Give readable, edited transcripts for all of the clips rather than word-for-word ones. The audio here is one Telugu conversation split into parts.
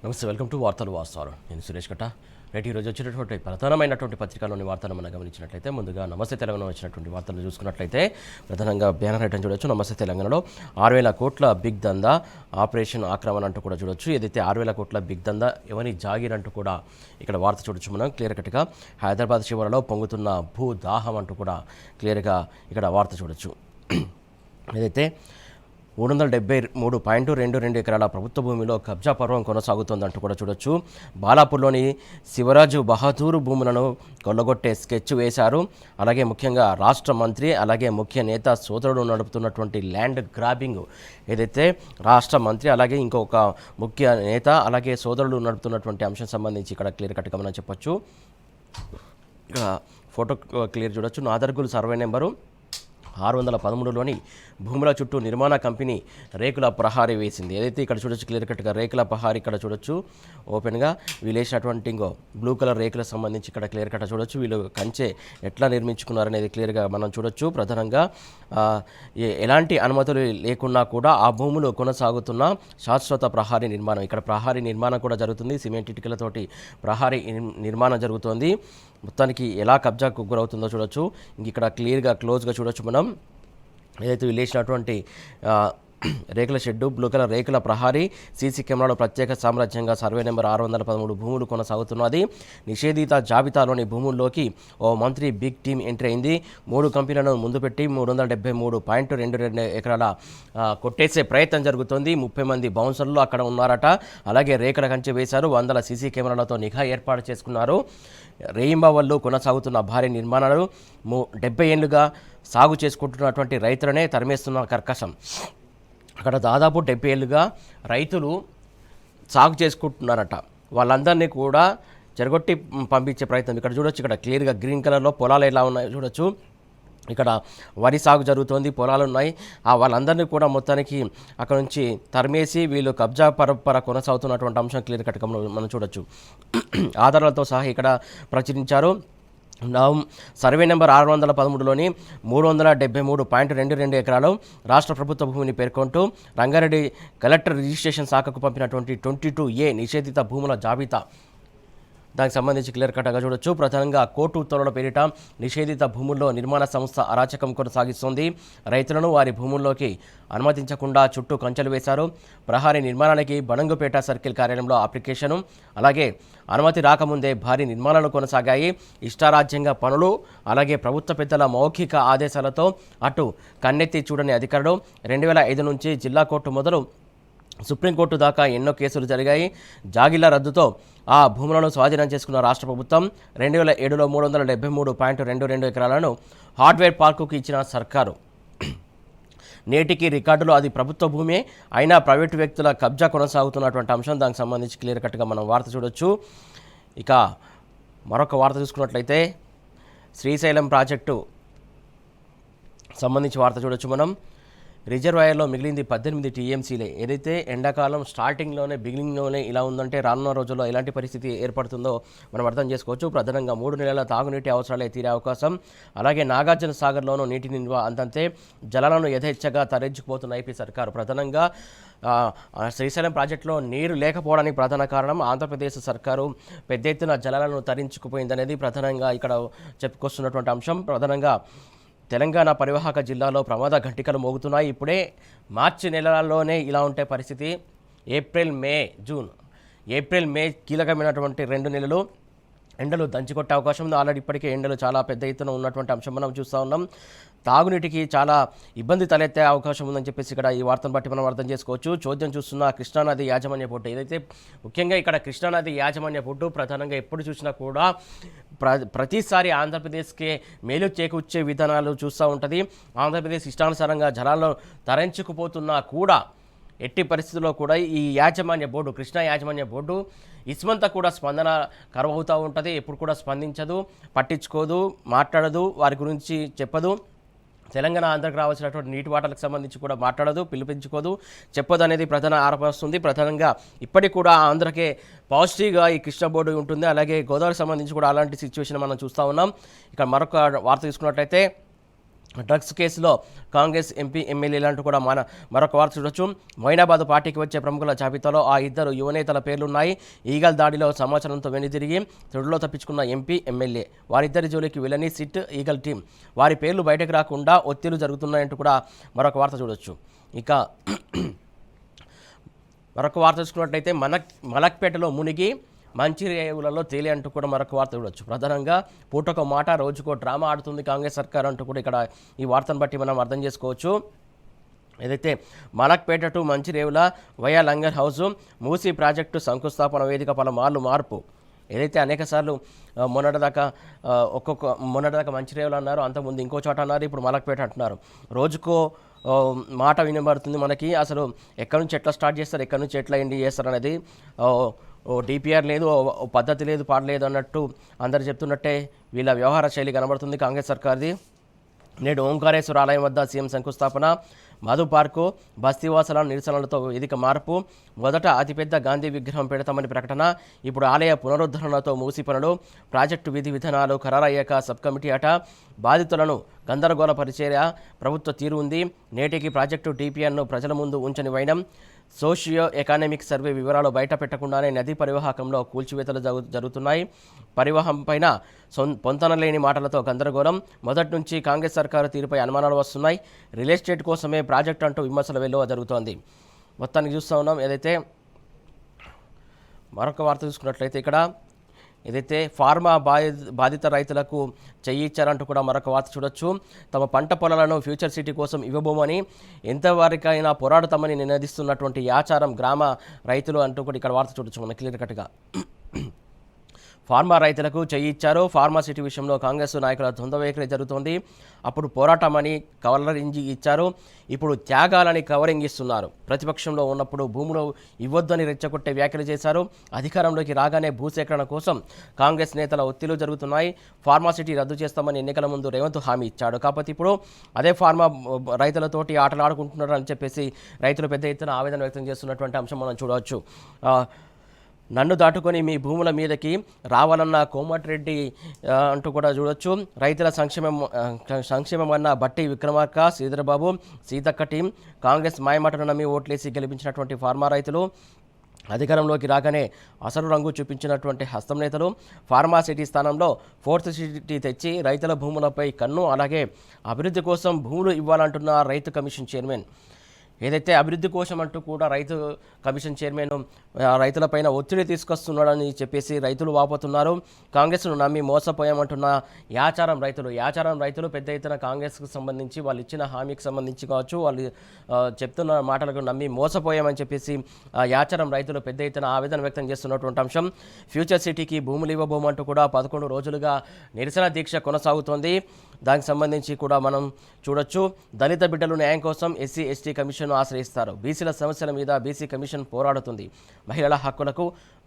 నమస్తే, వెల్కమ్ టు వార్తలు వాస్తవాలు. నేను సురేష్ కట్ట. ఈరోజు వచ్చినటువంటి ప్రధానమైనటువంటి పత్రికలోని వార్తలు మనం గమనించినట్లయితే ముందుగా నమస్తే తెలంగాణ వచ్చినటువంటి వార్తలు చూసుకున్నట్లయితే ప్రధానంగా బ్యానర్ ఐటమ్ చూడొచ్చు. నమస్తే తెలంగాణలో 6,000 కోట్ల బిగ్ దందా ఆపరేషన్ ఆక్రమణ అంటూ కూడా చూడొచ్చు. ఏదైతే 6,000 కోట్ల బిగ్ దందా ఎవరి జాగీర్ అంటూ కూడా ఇక్కడ వార్త చూడొచ్చు. మనం క్లియర్ కట్గా హైదరాబాద్ శివారులో పొంగుతున్న భూ దాహం అంటూ కూడా క్లియర్గా ఇక్కడ వార్త చూడొచ్చు. ఏదైతే 373.22 ఎకరాల ప్రభుత్వ భూమిలో కబ్జా పర్వం కొనసాగుతోందంటూ కూడా చూడొచ్చు. బాలాపూర్లోని శివరాజు బహదూర్ భూములను కొల్లగొట్టే స్కెచ్ వేశారు. అలాగే ముఖ్యంగా రాష్ట్ర మంత్రి అలాగే ముఖ్య నేత సోదరుడు నడుపుతున్నటువంటి ల్యాండ్ గ్రాబింగ్ ఏదైతే రాష్ట్ర మంత్రి అలాగే ఇంకొక ముఖ్య నేత అలాగే సోదరుడు నడుపుతున్నటువంటి అంశం సంబంధించి ఇక్కడ క్లియర్ కట్గా మనం చెప్పొచ్చు. ఇక్కడ ఫోటో క్లియర్ చూడొచ్చు. నాదర్గుల్ సర్వే నెంబరు 613లోని భూముల చుట్టూ నిర్మాణ కంపెనీ రేకుల ప్రహారీ వేసింది. ఏదైతే ఇక్కడ చూడొచ్చు క్లియర్ కట్గా రేకుల ప్రహారీ ఇక్కడ చూడొచ్చు. ఓపెన్గా వీళ్ళు వేసినటువంటి ఇంకో బ్లూ కలర్ రేకులకు సంబంధించి ఇక్కడ క్లియర్ కట్ చూడొచ్చు. వీళ్ళు కంచె ఎట్లా నిర్మించుకున్నారనేది క్లియర్గా మనం చూడొచ్చు. ప్రధానంగా ఎలాంటి అనుమతులు లేకున్నా కూడా ఆ భూములు కొనసాగుతున్న శాశ్వత ప్రహారీ నిర్మాణం. ఇక్కడ ప్రహారీ నిర్మాణం కూడా జరుగుతుంది. సిమెంట్ ఇటుకలతోటి ప్రహారీ నిర్మాణం జరుగుతోంది. మొత్తానికి ఎలా కబ్జాకు గురవుతుందో చూడొచ్చు. ఇక్కడ క్లియర్గా క్లోజ్గా చూడొచ్చు మనం. ఏదైతే వీలేసినటువంటి రేకుల షెడ్డు బ్లూ కలర్ రేకుల ప్రహారీ సీసీ కెమెరాలో ప్రత్యేక సామ్రాజ్యంగా సర్వే నెంబర్ 613 భూములు కొనసాగుతున్నది. నిషేధిత జాబితాలోని భూముల్లోకి ఓ మంత్రి బిగ్ టీమ్ ఎంట్రీ అయింది. 3 కంపెనీలను ముందు పెట్టి 373.22 ఎకరాల కొట్టేసే ప్రయత్నం జరుగుతోంది. 30 మంది బౌన్సర్లు అక్కడ ఉన్నారట. అలాగే రేకుల కంచె వేశారు. 100 సీసీ కెమెరాలతో నిఘా ఏర్పాటు చేసుకున్నారు. రేయింబవళ్ళు కొనసాగుతున్న భారీ నిర్మాణాలు 70 ఏళ్లుగా సాగు చేసుకుంటున్నటువంటి రైతులనే తరిమేస్తున్న కర్కశం. అక్కడ దాదాపు 70 ఏళ్ళుగా రైతులు సాగు చేసుకుంటున్నారట. వాళ్ళందరినీ కూడా చెరగొట్టి పంపించే ప్రయత్నం ఇక్కడ చూడొచ్చు. ఇక్కడ క్లియర్గా గ్రీన్ కలర్లో పొలాలు ఎలా ఉన్నాయో చూడొచ్చు. ఇక్కడ వరి సాగు జరుగుతోంది, పొలాలు ఉన్నాయి. వాళ్ళందరినీ కూడా మొత్తానికి అక్కడ నుంచి తరిమేసి వీళ్ళు కబ్జా పరపర కొనసాగుతున్నటువంటి అంశం క్లియర్ కట్గా మనం చూడొచ్చు. ఆధారాలతో సహా ఇక్కడ ప్రచురించారు. సర్వే నెంబర్ 613లోని 373.22 ఎకరాలు రాష్ట్ర ప్రభుత్వ భూమిని పేర్కొంటూ రంగారెడ్డి కలెక్టర్ రిజిస్ట్రేషన్ శాఖకు పంపినటువంటి 22A నిషేధిత భూముల జాబితా. దానికి సంబంధించి క్లియర్ కట్గా చూడొచ్చు. ప్రధానంగా కోర్టు ఉత్తర్వుల పేరిట నిషేధిత భూముల్లో నిర్మాణ సంస్థ అరాచకం కొనసాగిస్తోంది. రైతులను వారి భూముల్లోకి అనుమతించకుండా చుట్టూ కంచెలు వేశారు. ప్రహారీ నిర్మాణానికి బనంగుపేట సర్కిల్ కార్యాలయంలో అప్లికేషను అలాగే అనుమతి రాకముందే భారీ నిర్మాణాలు కొనసాగాయి. ఇష్టారాజ్యంగా పనులు అలాగే ప్రభుత్వ పెద్దల మౌఖిక ఆదేశాలతో అటు కన్నెత్తి చూడని అధికారులు 2005 నుంచి జిల్లా కోర్టు మొదలు సుప్రీంకోర్టు దాకా ఎన్నో కేసులు జరిగాయి. జాగిళ్ల రద్దుతో ఆ భూములను స్వాధీనం చేసుకున్న రాష్ట్ర ప్రభుత్వం 2007లో 373.22 ఎకరాలను హార్డ్వేర్ పార్కుకు ఇచ్చిన సర్కారు. నేటికి రికార్డులో అది ప్రభుత్వ భూమే అయినా ప్రైవేటు వ్యక్తుల కబ్జా కొనసాగుతున్నటువంటి అంశం. దానికి సంబంధించి క్లియర్ కట్గా మనం వార్త చూడొచ్చు. ఇక మరొక వార్త చూసుకున్నట్లయితే శ్రీశైలం ప్రాజెక్టు సంబంధించి వార్త చూడొచ్చు మనం. రిజర్వాయర్లో మిగిలింది 18 TMCలే. ఏదైతే ఎండాకాలం స్టార్టింగ్లోనే బిగినింగ్లోనే ఇలా ఉందంటే రానున్న రోజుల్లో ఎలాంటి పరిస్థితి ఏర్పడుతుందో మనం అర్థం చేసుకోవచ్చు. ప్రధానంగా 3 నెలల తాగునీటి అవసరాలే తీరే అవకాశం. అలాగే నాగార్జున సాగర్లోనూ నీటి నిల్వ అంతంతే. జలాలను యథేచ్ఛగా తరలించుకుపోతున్న ఏపీ సర్కారు. ప్రధానంగా శ్రీశైలం ప్రాజెక్టులో నీరు లేకపోవడానికి ప్రధాన కారణం ఆంధ్రప్రదేశ్ సర్కారు పెద్ద ఎత్తున జలాలను తరలించుకుపోయిందనేది ప్రధానంగా ఇక్కడ చెప్పుకొస్తున్నటువంటి అంశం. ప్రధానంగా తెలంగాణ పరివాహక జిల్లాలో ప్రమాద ఘంటికలు మోగుతున్నాయి. ఇప్పుడే మార్చి నెలలోనే ఇలా ఉంటే పరిస్థితి. ఏప్రిల్ మే కీలకమైనటువంటి 2 నెలలు ఎండలు దంచికొట్టే అవకాశం ఉంది. ఆల్రెడీ ఇప్పటికే ఎండలు చాలా పెద్ద ఎత్తున ఉన్నటువంటి అంశం మనం చూస్తూ ఉన్నాం. తాగునీటికి చాలా ఇబ్బంది తలెత్తే అవకాశం ఉందని చెప్పేసి ఇక్కడ ఈ వార్తను బట్టి మనం అర్థం చేసుకోవచ్చు. చోద్యం చూస్తున్న కృష్ణానది యాజమాన్య బోర్డు. ఏదైతే ముఖ్యంగా ఇక్కడ కృష్ణానది యాజమాన్య బోర్డు ప్రధానంగా ఎప్పుడు చూసినా కూడా ప్రతిసారి ఆంధ్రప్రదేశ్కి మేలు చేకూర్చే విధానాలు చూస్తూ ఉంటుంది. ఆంధ్రప్రదేశ్ ఇష్టానుసారంగా జలాలను తరలించుకుపోతున్నా కూడా ఎట్టి పరిస్థితుల్లో కూడా ఈ యాజమాన్య బోర్డు కృష్ణా యాజమాన్య బోర్డు ఇస్మంతా కూడా స్పందన కరువవుతూ ఉంటుంది. ఎప్పుడు కూడా స్పందించదు, పట్టించుకోదు, మాట్లాడదు, వారి గురించి చెప్పదు. తెలంగాణ ఆంధ్రకు రావాల్సినటువంటి నీటి వాటర్లకు సంబంధించి కూడా మాట్లాడదు, పిలిపించుకోదు, చెప్పదు అనేది ప్రధాన ఆరోపణ వస్తుంది. ప్రధానంగా ఇప్పటికి కూడా ఆంధ్రకే పాజిటివ్గా ఈ కృష్ణా బోర్డు ఉంటుంది. అలాగే గోదావరికి సంబంధించి కూడా అలాంటి సిచ్యువేషన్ మనం చూస్తూ ఉన్నాం. ఇక్కడ మరొక వార్త తీసుకున్నట్లయితే డ్రగ్స్ కేసులో కాంగ్రెస్ ఎంపీ ఎమ్మెల్యేలంటూ కూడా మరొక వార్త చూడొచ్చు. మొయినాబాద్ పార్టీకి వచ్చే ప్రముఖుల జాబితాలో ఆ ఇద్దరు యువనేతల పేర్లున్నాయి. ఈగల్ దాడిలో సమాచారంతో వెనుదిరిగి త్రుడిలో తప్పించుకున్న ఎంపీ ఎమ్మెల్యే వారిద్దరి జోలికి వెళ్ళని సిట్ ఈగల్ టీం వారి పేర్లు బయటకు రాకుండా ఒత్తిళ్లు జరుగుతున్నాయంటూ కూడా మరొక వార్త చూడొచ్చు. ఇక మరొక వార్త చూసుకున్నట్లయితే మలక్పేటలో మునిగి మంచిర్యాలలో తేలి అంటూ కూడా మరొక వార్త చూడొచ్చు. ప్రధానంగా పూటొక మాట రోజుకో డ్రామా ఆడుతుంది కాంగ్రెస్ సర్కార్ అంటూ కూడా ఇక్కడ ఈ వార్తను బట్టి మనం అర్థం చేసుకోవచ్చు. ఏదైతే Malakpet to Mancherial via langar house Musi project శంకుస్థాపన వేదిక పలుమార్లు మార్పు. ఏదైతే అనేక సార్లు మొన్నటిదాకా మంచిర్యాల అన్నారు, అంతకుముందు ఇంకో చోట అన్నారు, ఇప్పుడు మలక్పేట అంటున్నారు. రోజుకో మాట వినబడుతుంది మనకి. అసలు ఎక్కడి నుంచి ఎట్లా స్టార్ట్ చేస్తారు, ఎక్కడి నుంచి ఎట్లా ఎండ్ చేస్తారు అనేది డిపిఆర్ లేదు, పద్ధతి లేదు, పాడలేదు అన్నట్టు అందరు చెప్తున్నట్టే వీళ్ళ వ్యవహార శైలి కనబడుతుంది కాంగ్రెస్ సర్కార్ది. నేడు ఓంకారేశ్వర ఆలయం వద్ద సీఎం శంకుస్థాపన, మధు పార్కు బస్తీవాసుల నిరసనలతో వేదిక మార్పు. మొదట అతిపెద్ద గాంధీ విగ్రహం పెడతామని ప్రకటన, ఇప్పుడు ఆలయ పునరుద్ధరణతో మూసి పనులు. ప్రాజెక్టు విధి విధానాలు ఖరారయ్యాక సబ్ కమిటీ అట. బాధితులను గందరగోళపరిచే ప్రభుత్వ తీరు ఉంది. నేటికి ప్రాజెక్టు డిపిఆర్ను ప్రజల ముందు ఉంచని వైనం. సోషియో ఎకానమిక్ సర్వే వివరాలు బయట పెట్టకుండానే నదీ పరివాహకంలో కూల్చివేతలు జరుగుతున్నాయి. పరివాహం పైన పొంతనలేని మాటలతో గందరగోళం. మొదటి నుంచి కాంగ్రెస్ సర్కారు తీరుపై అనుమానాలు వస్తున్నాయి. రియల్ ఎస్టేట్ కోసమే ప్రాజెక్టు అంటూ విమర్శల వెలువ జరుగుతోంది. మొత్తానికి చూస్తూ ఉన్నాం. ఏదైతే మరొక వార్త చూసుకున్నట్లయితే ఇక్కడ ఏదైతే ఫార్మా బాధిత రైతులకు చేయిచ్చారంటూ కూడా మరొక వార్త చూడొచ్చు. తమ పంట పొలాలను ఫ్యూచర్ సిటీ కోసం ఇవ్వబోమని ఎంతవరకైనా పోరాడుతామని నినదిస్తున్నటువంటి యాచారం గ్రామ రైతులు అంటూ కూడా ఇక్కడ వార్త చూడొచ్చు మనం క్లియర్ కట్గా. ఫార్మా రైతులకు చెయ్యి ఇచ్చారు. ఫార్మా సిటీ విషయంలో కాంగ్రెస్ నాయకుల ద్వంద్వ వైఖరి జరుగుతోంది. అప్పుడు పోరాటమని కవరింగ్ ఇచ్చారు, ఇప్పుడు త్యాగాలని కవరింగ్ ఇస్తున్నారు. ప్రతిపక్షంలో ఉన్నప్పుడు భూములు ఇవ్వొద్దని రెచ్చగొట్టే వ్యాఖ్యలు చేశారు. అధికారంలోకి రాగానే భూసేకరణ కోసం కాంగ్రెస్ నేతల ఒత్తిళ్లు జరుగుతున్నాయి. ఫార్మా సిటీ రద్దు చేస్తామని ఎన్నికల ముందు రేవంత్ హామీ ఇచ్చాడు. కాకపోతే ఇప్పుడు అదే ఫార్మా రైతులతోటి ఆటలాడుకుంటున్నారు అని చెప్పేసి రైతులు పెద్ద ఎత్తున ఆవేదన వ్యక్తం చేస్తున్నటువంటి అంశం మనం చూడవచ్చు. నన్ను దాటుకొని మీ భూముల మీదకి రావాలన్న కోమటిరెడ్డి అంటూ కూడా చూడొచ్చు. రైతుల సంక్షేమం అన్న బట్టి విక్రమార్క, శ్రీధరబాబు, సీతక్క టీం కాంగ్రెస్ మాయమాటను నమ్మి ఓట్లేసి గెలిపించినటువంటి ఫార్మా రైతులు అధికారంలోకి రాగానే అసలు రంగు చూపించినటువంటి హస్తం నేతలు. ఫార్మా సిటీ స్థానంలో ఫోర్త్ సిటీ తెచ్చి రైతుల భూములపై కన్ను, అలాగే అభివృద్ధి కోసం భూములు ఇవ్వాలంటున్న రైతు కమిషన్ చైర్మన్. ఏదైతే అభివృద్ధి కోసం అంటూ కూడా రైతు కమిషన్ చైర్మన్ రైతులపైన ఒత్తిడి తీసుకొస్తున్నాడని చెప్పేసి రైతులు వాపోతున్నారు. కాంగ్రెస్ను నమ్మి మోసపోయామంటున్న యాచారం రైతులు పెద్ద ఎత్తున కాంగ్రెస్కు సంబంధించి వాళ్ళు ఇచ్చిన హామీకి సంబంధించి కావచ్చు, వాళ్ళు చెప్తున్న మాటలకు నమ్మి మోసపోయామని చెప్పేసి యాచారం రైతులు పెద్ద ఎత్తున ఆవేదన వ్యక్తం చేస్తున్నటువంటి అంశం. ఫ్యూచర్ సిటీకి భూములు ఇవ్వబోమంటూ కూడా 11 రోజులుగా నిరసన దీక్ష కొనసాగుతోంది. దానికి సంబంధించి కూడా మనం చూడొచ్చు. దళిత బిడ్డలు న్యాయం కోసం ఎస్సీ ఎస్టీ కమిషన్ను ఆశ్రయిస్తారు. బీసీల సమస్యల మీద బీసీ కమిషన్ పోరాడుతుంది. మహిళల హక్కులకు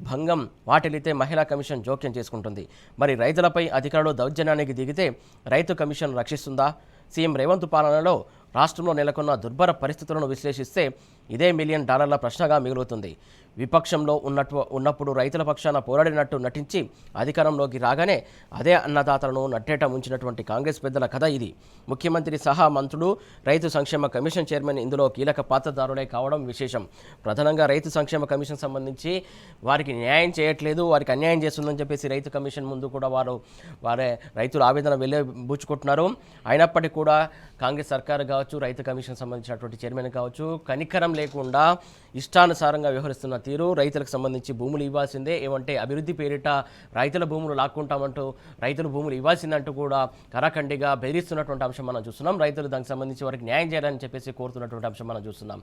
భంగం వాటిల్లితే మహిళా కమిషన్ జోక్యం చేసుకుంటుంది. మరి రైతులపై అధికారులు దౌర్జన్యానికి దిగితే రైతు కమిషన్ రక్షిస్తుందా? సీఎం రేవంత్ పాలనలో రాష్ట్రంలో నెలకొన్న దుర్భర పరిస్థితులను విశ్లేషిస్తే ఇదే $1 మిలియన్ ప్రశ్నగా మిగులుతుంది. విపక్షంలో ఉన్నప్పుడు రైతుల పక్షాన పోరాడినట్టు నటించి అధికారంలోకి రాగానే అదే అన్నదాతలను నట్టేట ముంచినటువంటి కాంగ్రెస్ పెద్దల కథ ఇది. ముఖ్యమంత్రి సహా మంత్రులు, రైతు సంక్షేమ కమిషన్ చైర్మన్ ఇందులో కీలక పాత్రదారులే కావడం విశేషం. ప్రధానంగా రైతు సంక్షేమ కమిషన్ సంబంధించి వారికి న్యాయం చేయట్లేదు, వారికి అన్యాయం చేస్తుందని చెప్పేసి రైతు కమిషన్ ముందు కూడా వారే రైతులు ఆవేదన వెళ్ళబుచ్చుకుంటున్నారు. అయినప్పటికీ కూడా కాంగ్రెస్ సర్కారు కావచ్చు, రైతు కమిషన్ సంబంధించినటువంటి చైర్మన్ కావచ్చు, కనికరం లేకుండా ఇష్టానుసారంగా వ్యవహరిస్తున్న తీరు. రైతులకు సంబంధించి భూములు ఇవ్వాల్సిందే, ఏమంటే అభివృద్ధి పేరిట రైతుల భూములు లాక్కుంటామంటూ రైతుల భూములు ఇవ్వాల్సిందంటూ కూడా కరాఖండిగా బెదిరిస్తున్నటువంటి అంశం మనం చూస్తున్నాం. రైతులు దానికి సంబంధించి వారికి న్యాయం చేయాలని చెప్పేసి కోరుతున్నటువంటి అంశం మనం చూస్తున్నాం.